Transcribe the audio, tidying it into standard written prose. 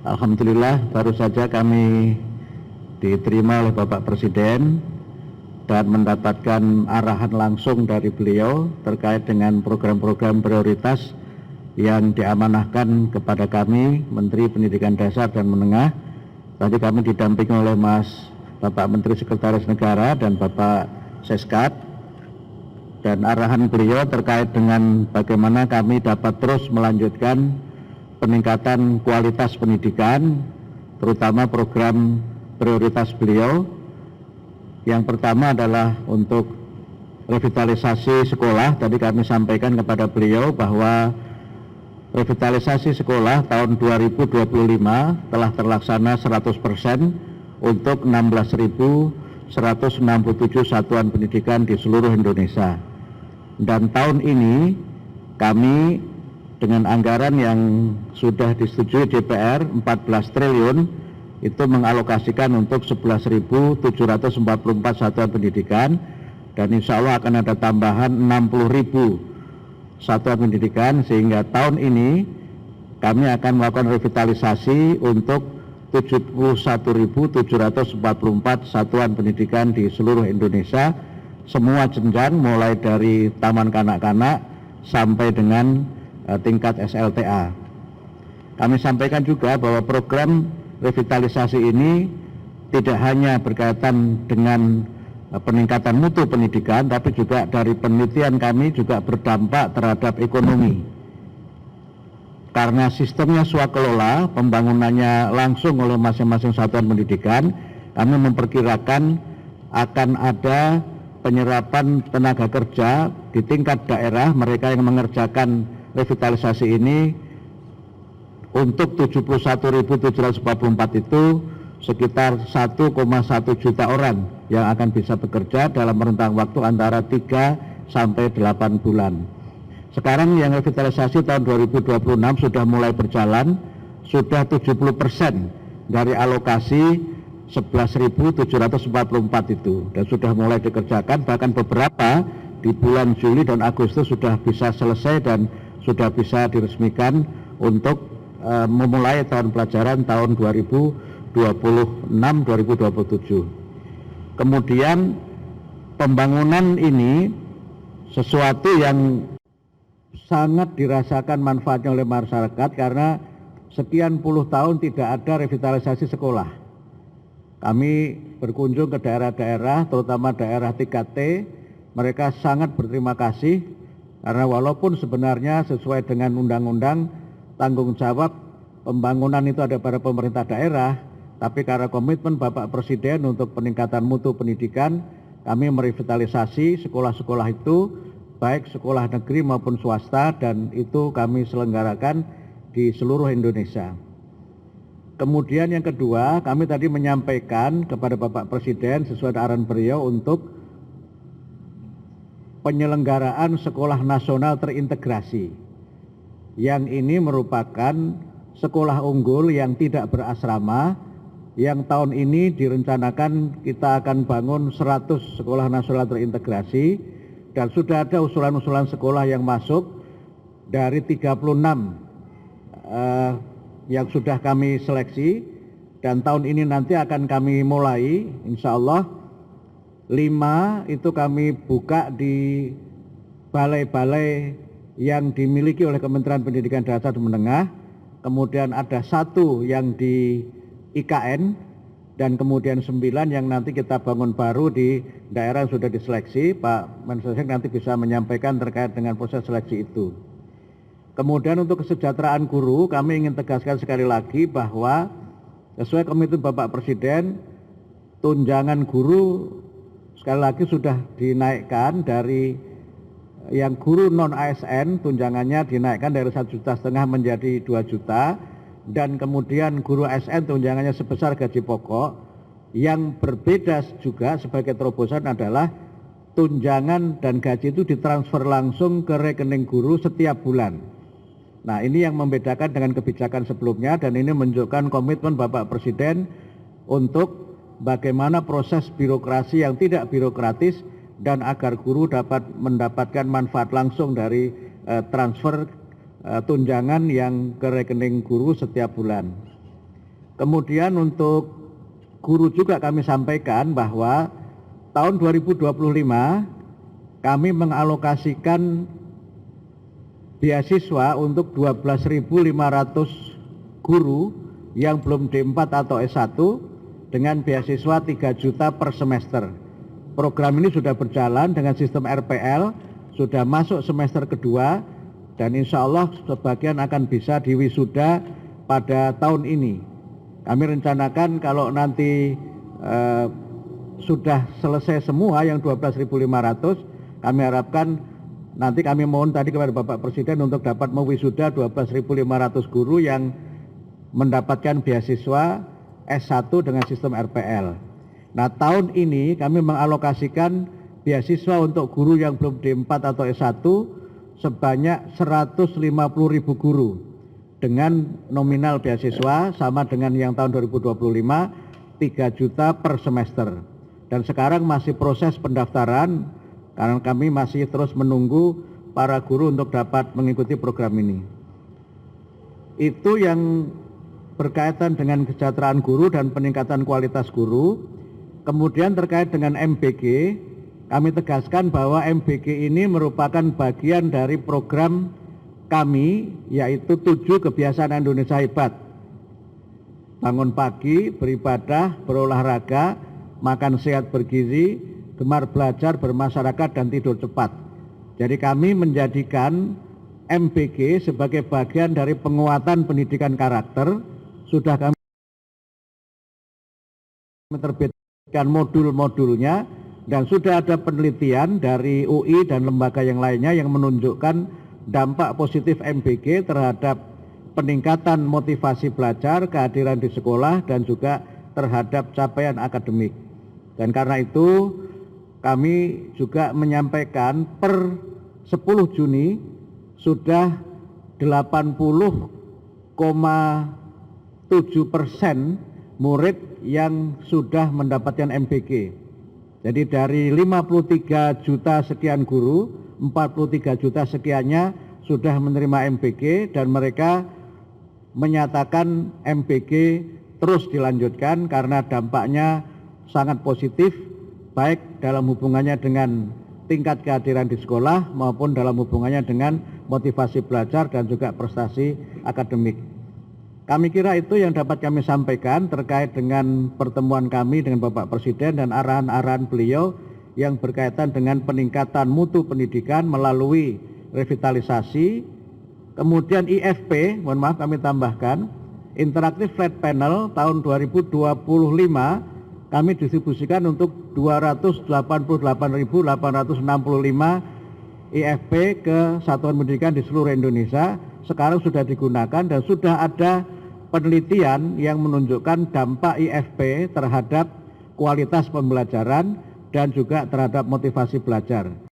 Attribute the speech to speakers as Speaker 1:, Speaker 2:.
Speaker 1: Alhamdulillah baru saja kami diterima oleh Bapak Presiden dan mendapatkan arahan langsung dari beliau terkait dengan program-program prioritas yang diamanahkan kepada kami, Menteri Pendidikan Dasar dan Menengah. Tadi kami didampingi oleh Bapak Menteri Sekretaris Negara dan Bapak Seskat, dan arahan beliau terkait dengan bagaimana kami dapat terus melanjutkan peningkatan kualitas pendidikan, terutama program prioritas beliau. Yang pertama adalah untuk revitalisasi sekolah. Tadi kami sampaikan kepada beliau bahwa revitalisasi sekolah tahun 2025 telah terlaksana 100% untuk 16.167 satuan pendidikan di seluruh Indonesia. Dan tahun ini kami dengan anggaran yang sudah disetujui DPR 14 triliun itu mengalokasikan untuk 11.744 satuan pendidikan, dan insya Allah akan ada tambahan 60.000 satuan pendidikan, sehingga tahun ini kami akan melakukan revitalisasi untuk 71.744 satuan pendidikan di seluruh Indonesia, semua jenjang mulai dari taman kanak-kanak sampai dengan tingkat SLTA. Kami sampaikan juga bahwa program revitalisasi ini tidak hanya berkaitan dengan peningkatan mutu pendidikan, tapi juga dari penelitian kami juga berdampak terhadap ekonomi. Karena sistemnya swakelola, pembangunannya langsung oleh masing-masing satuan pendidikan, kami memperkirakan akan ada penyerapan tenaga kerja di tingkat daerah, mereka yang mengerjakan revitalisasi ini untuk 71.744 itu sekitar 1,1 juta orang yang akan bisa bekerja dalam rentang waktu antara 3 sampai 8 bulan. Sekarang yang revitalisasi tahun 2026 sudah mulai berjalan, sudah 70% dari alokasi 11.744 itu, dan sudah mulai dikerjakan, bahkan beberapa di bulan Juli dan Agustus sudah bisa selesai dan sudah bisa diresmikan untuk memulai tahun pelajaran tahun 2026-2027. Kemudian pembangunan ini sesuatu yang sangat dirasakan manfaatnya oleh masyarakat karena sekian puluh tahun tidak ada revitalisasi sekolah. Kami berkunjung ke daerah-daerah, terutama daerah 3T, mereka sangat berterima kasih karena walaupun sebenarnya sesuai dengan undang-undang tanggung jawab pembangunan itu ada pada pemerintah daerah, tapi karena komitmen Bapak Presiden untuk peningkatan mutu pendidikan, kami merevitalisasi sekolah-sekolah itu, baik sekolah negeri maupun swasta, dan itu kami selenggarakan di seluruh Indonesia. Kemudian yang kedua, kami tadi menyampaikan kepada Bapak Presiden sesuai arahan beliau untuk penyelenggaraan sekolah nasional terintegrasi. Yang ini merupakan sekolah unggul yang tidak berasrama, yang tahun ini direncanakan kita akan bangun 100 sekolah nasional terintegrasi, dan sudah ada usulan-usulan sekolah yang masuk dari 36 yang sudah kami seleksi, dan tahun ini nanti akan kami mulai, insya Allah 5 itu kami buka di balai-balai yang dimiliki oleh Kementerian Pendidikan Dasar dan Menengah, kemudian ada 1 yang di IKN, dan kemudian 9 yang nanti kita bangun baru di daerah yang sudah diseleksi. Pak Mensesnek nanti bisa menyampaikan terkait dengan proses seleksi itu. Kemudian untuk kesejahteraan guru, kami ingin tegaskan sekali lagi bahwa sesuai komitmen Bapak Presiden, tunjangan guru sekali lagi sudah dinaikkan dari yang guru non ASN, tunjangannya dinaikkan dari 1,5 juta menjadi 2 juta, dan kemudian guru ASN tunjangannya sebesar gaji pokok. Yang berbeda juga sebagai terobosan adalah tunjangan dan gaji itu ditransfer langsung ke rekening guru setiap bulan. Nah, ini yang membedakan dengan kebijakan sebelumnya, dan ini menunjukkan komitmen Bapak Presiden untuk bagaimana proses birokrasi yang tidak birokratis dan agar guru dapat mendapatkan manfaat langsung dari transfer tunjangan yang ke rekening guru setiap bulan. Kemudian untuk guru juga kami sampaikan bahwa tahun 2025 kami mengalokasikan beasiswa untuk 12.500 guru yang belum D4 atau S1 dengan beasiswa 3 juta per semester. Program ini sudah berjalan dengan sistem RPL, sudah masuk semester kedua, dan insya Allah sebagian akan bisa diwisuda pada tahun ini. Kami rencanakan kalau nanti sudah selesai semua yang 12.500, kami harapkan nanti kami mohon tadi kepada Bapak Presiden untuk dapat mewisuda 12.500 guru yang mendapatkan beasiswa S1 dengan sistem RPL. Nah, tahun ini kami mengalokasikan beasiswa untuk guru yang belum D4 atau S1 sebanyak 150.000 guru dengan nominal beasiswa sama dengan yang tahun 2025, 3 juta per semester. Dan sekarang masih proses pendaftaran karena kami masih terus menunggu para guru untuk dapat mengikuti program ini. Itu yang berkaitan dengan kesejahteraan guru dan peningkatan kualitas guru. Kemudian terkait dengan MBG, kami tegaskan bahwa MBG ini merupakan bagian dari program kami, yaitu 7 kebiasaan Indonesia Hebat. Bangun pagi, beribadah, berolahraga, makan sehat bergizi, gemar belajar, bermasyarakat, dan tidur cepat. Jadi kami menjadikan MBG sebagai bagian dari penguatan pendidikan karakter. Sudah kami terbitkan modul-modulnya dan sudah ada penelitian dari UI dan lembaga yang lainnya yang menunjukkan dampak positif MBG terhadap peningkatan motivasi belajar, kehadiran di sekolah, dan juga terhadap capaian akademik. Dan karena itu kami juga menyampaikan per 10 Juni sudah 80,7% murid yang sudah mendapatkan MBG. Jadi dari 53 juta sekian guru, 43 juta sekiannya sudah menerima MBG dan mereka menyatakan MBG terus dilanjutkan karena dampaknya sangat positif baik dalam hubungannya dengan tingkat kehadiran di sekolah maupun dalam hubungannya dengan motivasi belajar dan juga prestasi akademik. Kami kira itu yang dapat kami sampaikan terkait dengan pertemuan kami dengan Bapak Presiden dan arahan-arahan beliau yang berkaitan dengan peningkatan mutu pendidikan melalui revitalisasi. Kemudian IFP, mohon maaf kami tambahkan, Interactive Flat Panel tahun 2025 kami distribusikan untuk 288.865 IFP ke satuan pendidikan di seluruh Indonesia. Sekarang sudah digunakan dan sudah ada penelitian yang menunjukkan dampak IFP terhadap kualitas pembelajaran dan juga terhadap motivasi belajar.